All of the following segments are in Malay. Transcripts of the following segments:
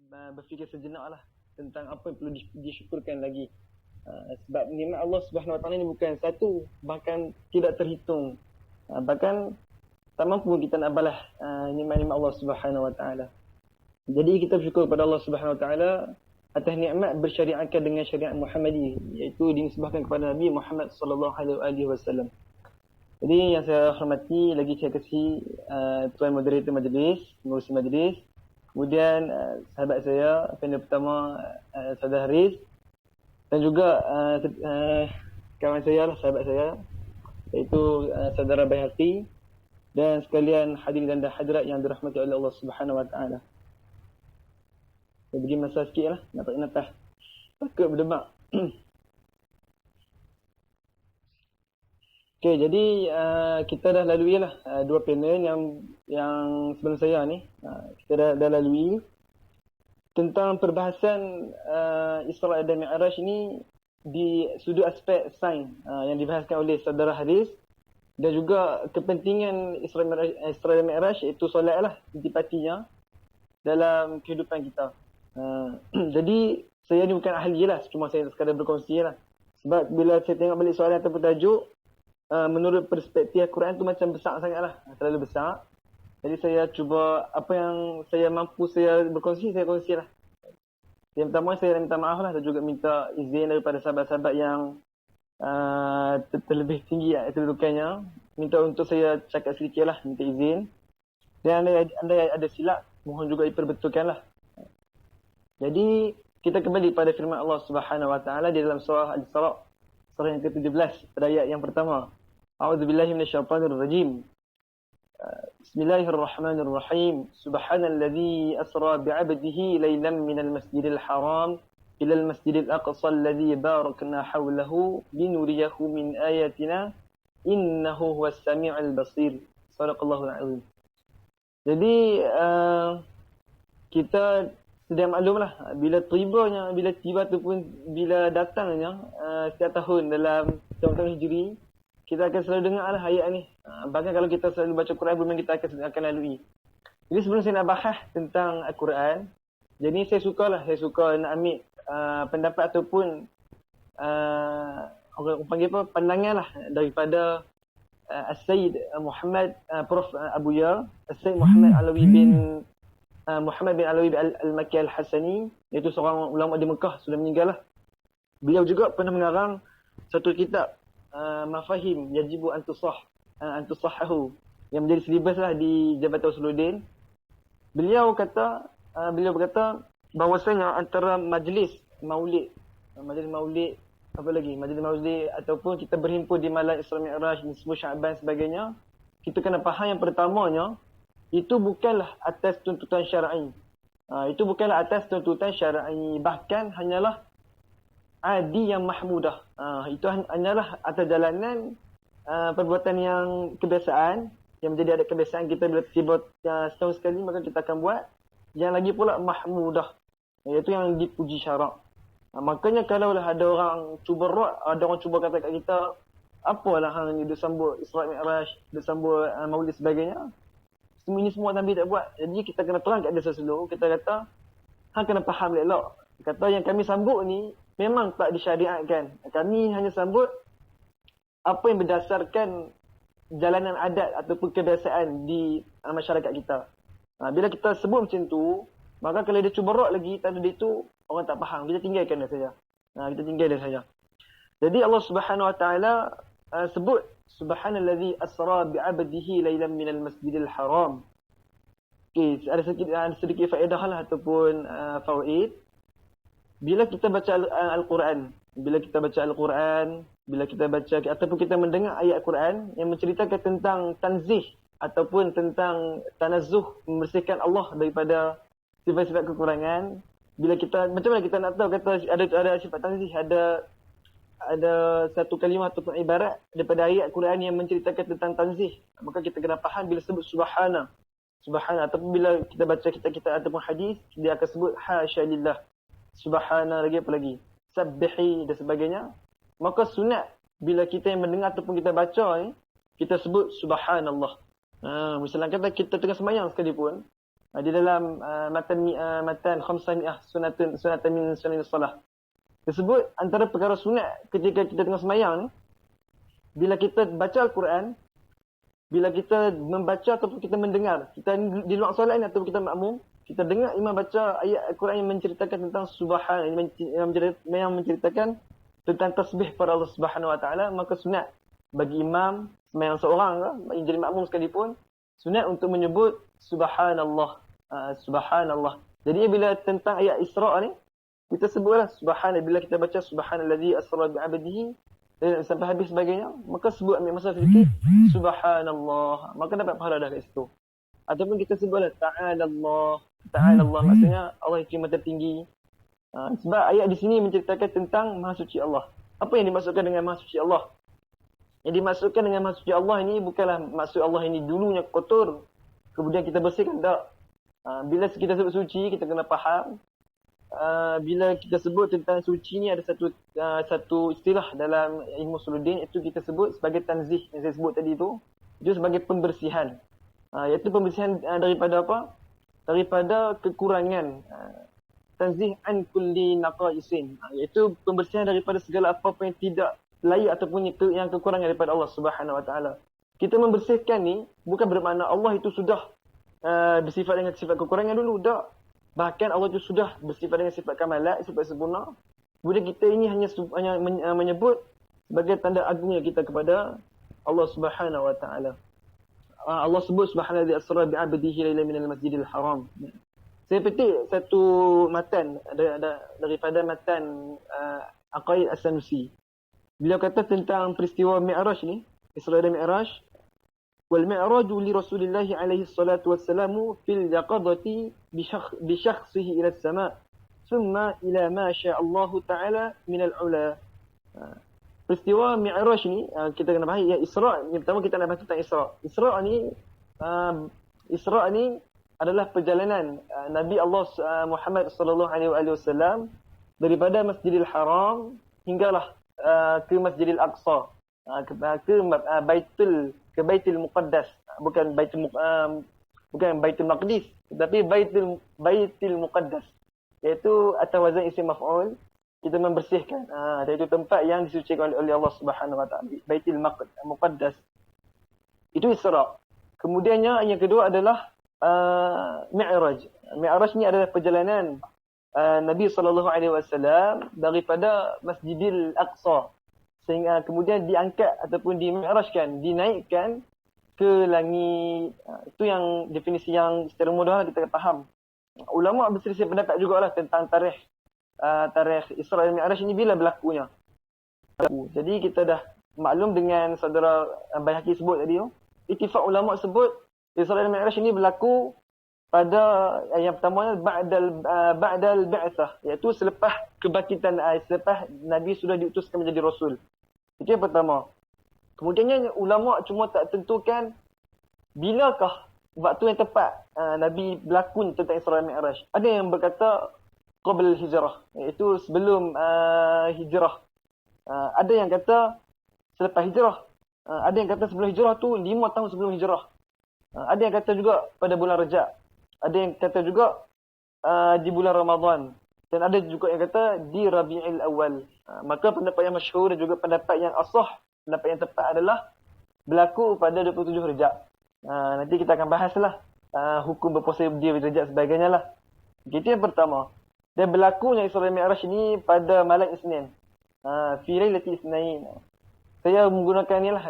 berfikir sejenak lah tentang apa yang perlu disyukurkan lagi. Sebab nikmat Allah Subhanahu Wa Taala ni bukan satu, bahkan tidak terhitung. Bahkan tak mampu kita nak balas nikmat-nikmat Allah Subhanahu Wa Taala. Jadi kita bersyukur kepada Allah Subhanahu Wa Taala atas nikmat bersyariatkan dengan syariat Muhammadi, iaitu dinisbahkan kepada Nabi Muhammad sallallahu alaihi wasallam. Jadi yang saya hormati, lagi saya kasih tuan moderator majlis, pengurusi majlis, kemudian sahabat saya, panel pertama Saudara Haris, dan juga kawan saya, sahabat saya, iaitu Saudara Bayhaqi, dan sekalian hadirin dan hadirat yang dirahmati oleh Allah Subhanahu Wa Taala. Saya bagi masa sikit lah, nak tarik nafas. Takut berdemak. Okey, jadi kita dah lalui lah dua panel yang sebelum saya ni. Kita dah lalui tentang perbahasan Isra dan Mi'raj ini di sudut aspek sains yang dibahaskan oleh Saudara Haris, dan juga kepentingan Isra dan Mi'raj, iaitu solat lah intipatinya dalam kehidupan kita. Jadi saya ni bukan ahli lah, cuma saya sekadar berkongsi lah. Sebab bila saya tengok balik soalan ataupun tajuk, menurut perspektif Quran tu macam besar sangatlah, terlalu besar. Jadi saya cuba apa yang saya mampu saya berkongsi, saya kongsi lah. Yang pertama saya minta maaf lah, dan juga minta izin daripada sahabat-sahabat yang terlebih tinggi kedudukannya. Minta untuk saya cakap sedikit lah, minta izin. Dan anda ada silap, mohon juga diperbetulkan lah. Jadi kita kembali pada firman Allah Subhanahu Wa Taala di dalam surah Al-Isra, surah yang ke-17, pada ayat yang pertama. A'udzubillahi minasyaitonirrajim. Bismillahirrahmanirrahim. Subhanalladzi asra bi'abdihi lailan minal masjidil haram ila al-masjidil aqsa alladzi barakna hawlahu linuriyahu min ayatina innahu huwas sami'ul basir. Shadaqallahul azim. Jadi kita sedia maklumlah, bila tiba ataupun bila datangnya setiap tahun dalam tahun Hijri, kita akan selalu dengar lah ayat ni. Bahkan kalau kita selalu baca Quran, memang kita akan lalui. Jadi sebelum saya nak bahas tentang Al-Quran, jadi saya suka nak ambil pendapat ataupun orang panggil apa, pandangan lah daripada As-Sayyid Muhammad, Prof. Abuya, As-Sayyid Muhammad Alawi bin Muhammad bin Alawi Al-Makki Al-Hasani, iaitu seorang ulama di Mekah, sudah meninggal lah. Beliau juga pernah mengarang satu kitab Mafahim Yajibu Antusahhahu, yang menjadi silibus lah di Jabatan Usuluddin. Beliau berkata bahawasanya antara majlis maulid ataupun kita berhimpun di malam Isra Mi'raj, nisfu Sya'ban sebagainya, kita kena faham yang pertamanya, itu bukanlah atas tuntutan syar'i. Bahkan hanyalah adi yang mahmudah. Itu hanyalah atas jalanan perbuatan yang kebiasaan, yang menjadi adat kebiasaan kita bila tiba setahun sekali, maka kita akan buat. Yang lagi pula mahmudah, iaitu yang dipuji syarak. Makanya kalaulah ada orang cuba kata kat kita, apalah hang ni dia sambut Isra Mi'raj, dia sambut maulid sebagainya, ini semua Nabi tak buat. Jadi kita kena terang kat dia sesulur. Kita kata, hang kena faham elok. Kata yang kami sambut ni memang tak disyariatkan. Kami hanya sambut apa yang berdasarkan jalanan adat ataupun kebiasaan di masyarakat kita. Bila kita sebut macam tu, maka kalau dia cuba rock lagi, tanda dia tu orang tak faham. Kita tinggalkan dia saja. Kita tinggal dia saja. Jadi Allah Subhanahu Wa Taala sebut Subhanalladzi asra bi'abdihi lailan minal masjidil haram. Okey, ada sedikit faedah lah ataupun fawaid. Bila kita baca Al-Quran, bila kita baca ataupun kita mendengar ayat Al-Quran yang menceritakan tentang tanzih ataupun tentang tanazzuh, membersihkan Allah daripada sifat-sifat kekurangan, bila kita, macam mana kita nak tahu kata ada sifat tanzih, ada satu kalimah ataupun ibarat daripada ayat Quran yang menceritakan tentang tanzih, maka kita kena faham bila sebut subhana ataupun bila kita baca kitab-kitab ataupun hadis, dia akan sebut hasya lillah, subhana lagi apa lagi, sabbihi dan sebagainya. Maka sunat bila kita yang mendengar ataupun kita baca ni, kita sebut subhanallah. Misalnya kata kita tengah sembahyang sekalipun, Di dalam matan khamsami'ah sunatan min sunanis salah. Tersebut antara perkara sunat ketika kita tengah sembahyang ni, bila kita baca Al-Quran, bila kita membaca ataupun kita mendengar, kita di luar solat ni ataupun kita makmum, kita dengar imam baca ayat Al-Quran yang menceritakan tentang subhan, yang menceritakan tentang tasbih pada Allah Subhanahu Wa Taala, maka sunat bagi imam sembahyang seorang ke, yang jadi makmum sekalipun, sunat untuk menyebut subhanallah. Subhanallah. Jadi bila tentang ayat Isra ni, kita sebutlah subhanallah. Bila kita baca subhanallazi asra bi'abdihi sampai habis sebagainya, maka sebut ambil masa sedikit subhanallah, maka dapat pahala dah kat situ. Ataupun kita sebutlah ta'alallah. Ta'alallah maksudnya Allah yang tertinggi. Sebab ayat di sini menceritakan tentang Maha Suci Allah. Apa yang dimaksudkan dengan Maha Suci Allah? Yang dimaksudkan dengan Maha Suci Allah ini bukanlah maksud Allah ini dulunya kotor, kemudian kita bersihkan, tak. Bila kita sebut suci, kita kena faham. Bila kita sebut tentang suci ni, ada satu istilah dalam ilmu usuluddin, itu kita sebut sebagai tanzih, yang saya sebut tadi itu sebagai pembersihan. Iaitu pembersihan daripada apa? Daripada kekurangan. Tanzih an kulli naqaisin, iaitu pembersihan daripada segala apa-apa yang tidak layak ataupun yang kekurangan daripada Allah Subhanahu Wa Taala. Kita membersihkan ni bukan bermakna Allah itu sudah bersifat dengan sifat kekurangan dulu, tak. Bahkan Allah itu sudah bersifat dengan sifat kamalat, sifat sempurna. Kemudian kita ini hanya menyebut sebagai tanda agungnya kita kepada Allah Subhanahu Wa Taala. Allah sebut subhanallazi asra bi'abdihi lailan minal masjidil haram. Saya petik satu matan daripada matan Aqaid As-Sanusi. Beliau kata tentang peristiwa Mi'raj ni, Isra dan Mi'raj. Wal mi'raju li Rasulillah alaihi salatu wassalamu fil yaqadati bi syakhsihi ila as-sama' thumma ila ma syaa Allah taala min al-ula. Peristiwa Mi'raj ni kita kena faham, ya Isra. Yang pertama kita nak bahas tentang Isra. Isra ni adalah perjalanan Nabi Allah Muhammad sallallahu alaihi wasallam daripada Masjidil Haram hinggalah ke Masjidil Aqsa, ke Baitul Muqaddas, bukan Baitul Maqdis, tetapi Baitul Muqaddas, iaitu atas wazan isim maf'ul, kita membersihkan, iaitu tempat yang disucikan oleh Allah Subhanahu Wa Taala, Baitul Muqaddas. Itu Isra. Kemudiannya yang kedua adalah Mi'raj. Mi'raj ni adalah perjalanan Nabi sallallahu alaihi wasallam daripada Masjidil Aqsa sehingga kemudian diangkat ataupun dimi'rajkan, dinaikkan ke langit. Itu yang definisi yang secara mudah kita faham. Ulama berselisih pendapat jugalah tentang tarikh Isra dan Mi'raj ini bila berlakunya. Jadi kita dah maklum dengan saudara Baihaqi sebut tadi tu, ittifaq ulama sebut Isra dan Mi'raj ini berlaku pada yang pertamanya ba'dal ba'tsah, iaitu selepas kebangkitan, selepas Nabi sudah diutuskan menjadi rasul. Itu yang pertama. Kemudiannya ulama cuma tak tentukan bilakah waktu yang tepat Nabi berlakon tentang Isra dan Mi'raj. Ada yang berkata qabla hijrah, iaitu sebelum hijrah. Ada yang kata selepas hijrah. Ada yang kata sebelum hijrah tu 5 tahun sebelum hijrah. Ada yang kata juga pada bulan Rajab. Ada yang kata juga di bulan Ramadan. Dan ada juga yang kata di Rabi'il Awal. Maka pendapat yang masyhur dan juga pendapat yang asah, pendapat yang tepat adalah berlaku pada 27 Rejab. Nanti kita akan bahaslah hukum berpuasa di Rejab sebagainya lah. Itu yang pertama. Dan berlakunya Isra dan Mi'raj ini pada malam Isnin. Fi Lailatul Isnin. Saya menggunakan ni lah,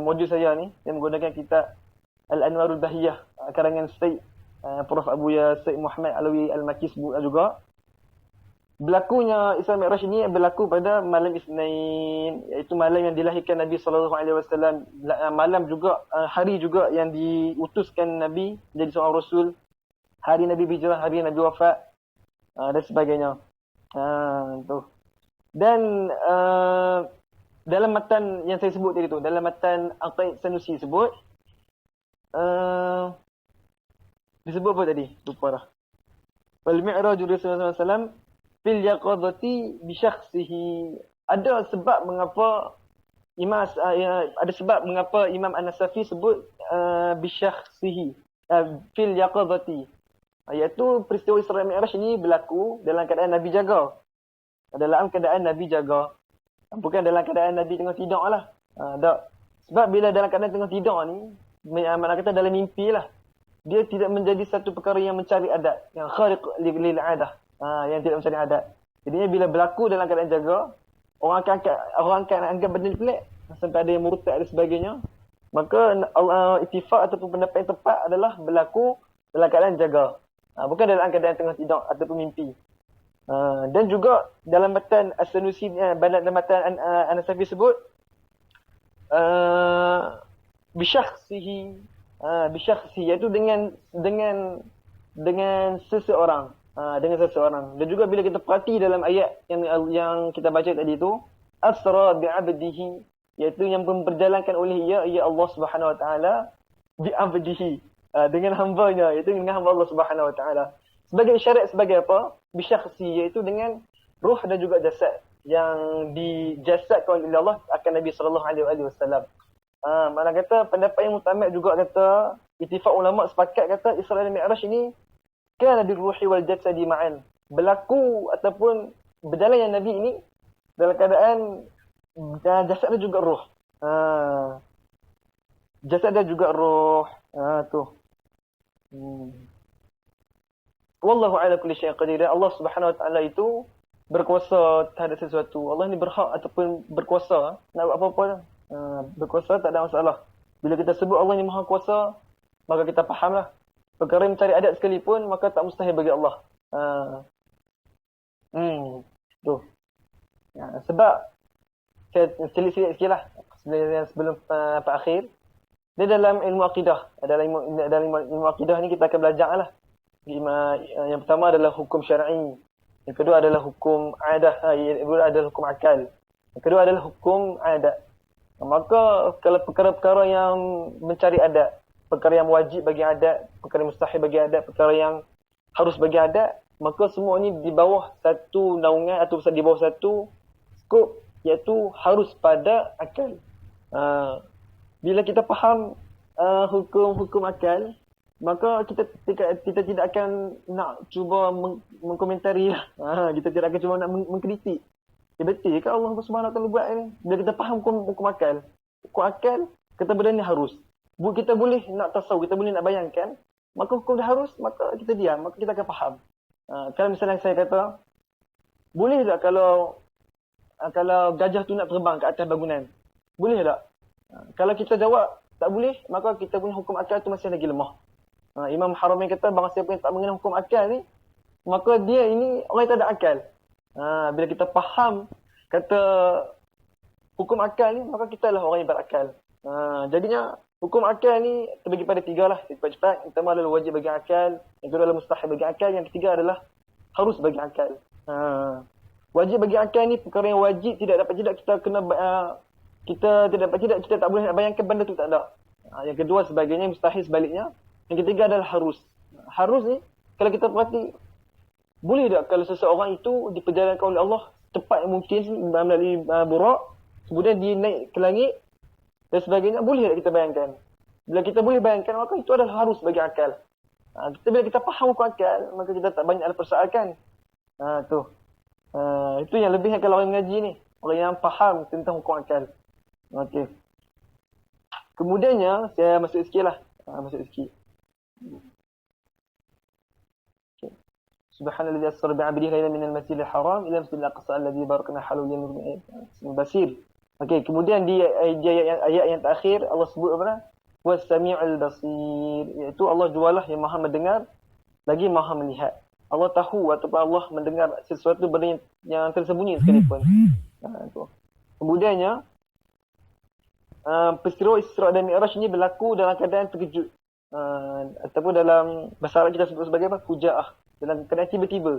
modul saya ni, saya menggunakan kitab Al-Anwarul Bahiyah karangan Syekh Prof. Abuya Syekh Muhammad Alawi Al-Makki juga. Berlakunya Isra Mi'raj ini berlaku pada malam Isnin, iaitu malam yang dilahirkan Nabi sallallahu alaihi wasallam, malam juga hari juga yang diutuskan Nabi jadi seorang rasul, hari Nabi berhijrah, hari Nabi wafat dan sebagainya. Tu. Dan dalam matan yang saya sebut tadi tu, dalam matan Aqaid Sanusi sebut disebut apa tadi? Lupa dah. Wal mi'raju Rasulullah SAW fil yaqadati bi syakhsihi. Ada sebab mengapa Imam An-Nasafi sebut bi syakhsihi. fil yaqadati. Iaitu peristiwa Isra Mi'raj ini berlaku dalam keadaan Nabi jaga. Dalam keadaan Nabi jaga. Bukan dalam keadaan Nabi tengah tidur lah. Tak. Sebab bila dalam keadaan tengah tidur ni, makna kata dalam mimpi lah. Dia tidak menjadi satu perkara yang mencari adat. Yang khariq lil adah. Yang tidak mencari adat. Jadinya bila berlaku dalam keadaan jaga, orang akan anggap benda ni pelik. Sampai ada yang murtad dan sebagainya. Maka ittifaq ataupun pendapat yang tepat adalah berlaku dalam keadaan jaga. Bukan dalam keadaan tengah tidur ataupun mimpi. Dan juga dalam matan As-Sanusi, dalam matan An-Nasafi sebut bisyakhsihi, iaitu dengan seseorang. Dengan seseorang. Dan juga bila kita perhati dalam ayat yang kita baca tadi tu, asra bi'abdihi, iaitu yang memperjalankan oleh ia Allah Subhanahu Wa Taala bi'abdihi, dengan hamba-Nya, iaitu dengan hamba Allah Subhanahu Wa Taala. Sebagai isyarat, sebagai apa? Bisyakhsi, iaitu dengan ruh dan juga jasad yang dijasadkan oleh Allah akan Nabi sallallahu alaihi wasallam. Mana kata pendapat yang mutamad juga kata ittifaq ulama sepakat kata Isra dan Mi'raj ini kana diruhi wal jasadi ma'an. Berlaku ataupun berjalan yang Nabi ini dalam keadaan jasad dan juga ruh. Jasad dan juga ruh. Tu. Wallahu ala kulli syai'in qadir. Allah Subhanahu Wa Taala itu berkuasa terhadap sesuatu. Allah ni berhak ataupun berkuasa nak buat apa-apa dah. Berkuasa tak ada masalah. Bila kita sebut Allah ni maha kuasa, maka kita fahamlah. Perkara yang mencari adat sekalipun, maka tak mustahil bagi Allah. Tu. Sebab saya selit-selit sikit lah sebelum akhir. Dia dalam ilmu akidah. Dalam ilmu akidah ni kita akan belajar lah. Yang pertama adalah hukum syar'i. Yang kedua adalah hukum adah. Yang kedua adalah hukum akal. Yang kedua adalah hukum adat. Maka kalau perkara-perkara yang mencari adat, perkara yang wajib bagi adat, perkara yang mustahil bagi adat, perkara yang harus bagi adat, maka semua ni di bawah satu naungan atau di bawah satu skop, iaitu harus pada akal. Bila kita faham hukum akal, maka kita tidak akan nak cuba mengkomentari lah. Kita tidak akan cuba nak mengkritik. Betul ke Allah Subhanahu Wa Taala buat ni? Bila kita faham hukum akal. Hukum akal, kata benda ni harus. Kita boleh nak tasawuf, kita boleh nak bayangkan. Maka hukum dah harus, maka kita diam. Maka kita akan faham. Kalau misalnya saya kata, boleh tak kalau gajah tu nak terbang ke atas bangunan? Boleh tak? Kalau kita jawab, tak boleh, maka kita punya hukum akal tu masih lagi lemah. Imam Haramain kata, barang siapa yang tak mengenal hukum akal ni, maka dia ini orang yang tak ada akal. Bila kita faham kata hukum akal ni, maka kita lah orang yang berakal. Jadinya hukum akal ni terbagi pada tiga lah. Cepat-cepat. Yang pertama adalah wajib bagi akal. Yang kedua adalah mustahil bagi akal. Yang ketiga adalah harus bagi akal. Wajib bagi akal ni perkara yang wajib, tidak dapat tidak kita kena kita tidak dapat tidak kita tak boleh nak bayangkan benda tu tak ada. Yang kedua sebagainya, mustahil sebaliknya. Yang ketiga adalah harus. Harus ni kalau kita perhati, boleh tak kalau seseorang itu diperjalankan oleh Allah cepat mungkin melalui burak, kemudian dia naik ke langit dan sebagainya, boleh tak kita bayangkan? Bila kita boleh bayangkan, maka itu adalah harus bagi akal. Bila kita faham hukum akal, maka kita tak banyak persoalkan. Itu yang lebihnya kalau orang mengaji ni, orang yang faham tentang hukum akal. Okey. Kemudiannya saya masuk sikit lah. Masuk sikit. Subhanalladzi asra bi'abdihi laylan minal masjidil haram ila masjidil aqsa alladzi barakna halahu lil basir. Okey, kemudian di ayat yang terakhir Allah sebut apa? Was-sami'ul basir, iaitu Allah jualah yang Maha mendengar lagi Maha melihat. Allah tahu ataupun Allah mendengar sesuatu benda yang tersembunyi sekalipun. Kemudiannya peristiwa Isra dan Mi'raj ini berlaku dalam keadaan terkejut. Ataupun dalam bahasa Arab kita sebut sebagai apa? Fujaah. Dalam keadaan tiba-tiba.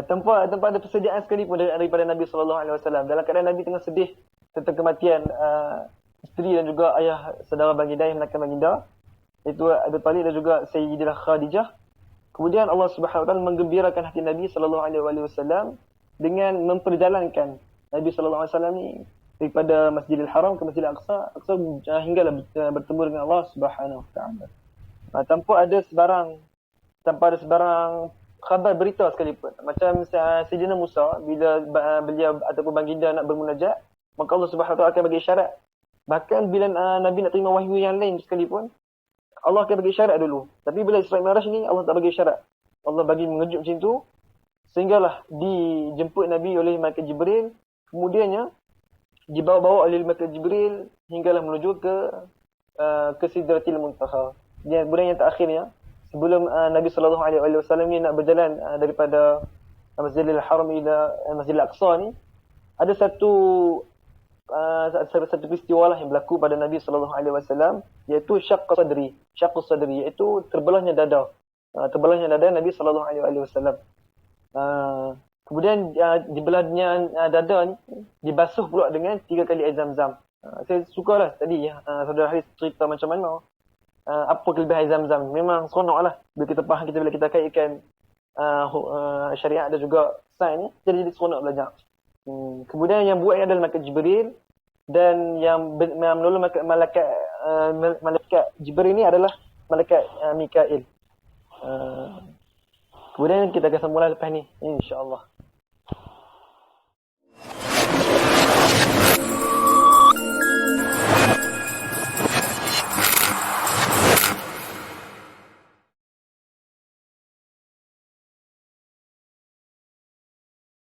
Tanpa ada persediaan sekalipun daripada Nabi SAW. Dalam keadaan Nabi tengah sedih tentang kematian isteri dan juga ayah saudara baginda yang menakan baginda, iaitu Abu Talib dan juga Sayyidah Khadijah. Kemudian Allah Subhanahu Wa Taala menggembirakan hati Nabi SAW dengan memperjalankan Nabi SAW ni daripada Masjidil Haram ke Masjidil Aqsa hinggalah bertemu dengan Allah Subhanahu Wa Taala. tanpa ada sebarang khabar berita sekalipun. Macam Sayyidina Musa bila beliau ataupun baginda nak bermunajat, maka Allah Subhanahu Wa Taala akan bagi isyarat. Bahkan bila Nabi nak terima wahyu yang lain sekalipun, Allah akan bagi isyarat dulu. Tapi bila Isra Mi'raj ni Allah tak bagi isyarat. Allah bagi mengejut macam tu sehinggalah dijemput Nabi oleh Malaikat Jibril, kemudiannya dibawa-bawa oleh Malaikat Jibril hinggalah menuju ke Sidratil Muntaha. Kemudian yang terakhirnya, sebelum Nabi sallallahu alaihi wasallam ni nak berjalan daripada Masjidil Haram ila Masjidil Aqsa ni, ada satu peristiwa lah yang berlaku pada Nabi sallallahu alaihi wasallam, iaitu syaqqus sadri, iaitu terbelahnya dada. Terbelahnya dada Nabi sallallahu alaihi wasallam. Kemudian dibelahnya dada ni dibasuh pula dengan 3 kali air Zam-Zam. Saya sukalah tadi saudara Haris cerita macam mana apa kelebihan air Zam-Zam. Memang seronoklah bila kita faham, bila kita kaitkan syariat dan juga sains ni, jadi seronok belajar. Kemudian yang buat adalah Malaikat Jibril, dan yang menolong malaikat Jibril ni adalah Malaikat Mikail. Kemudian kita akan sambung lepas ni, insya-Allah.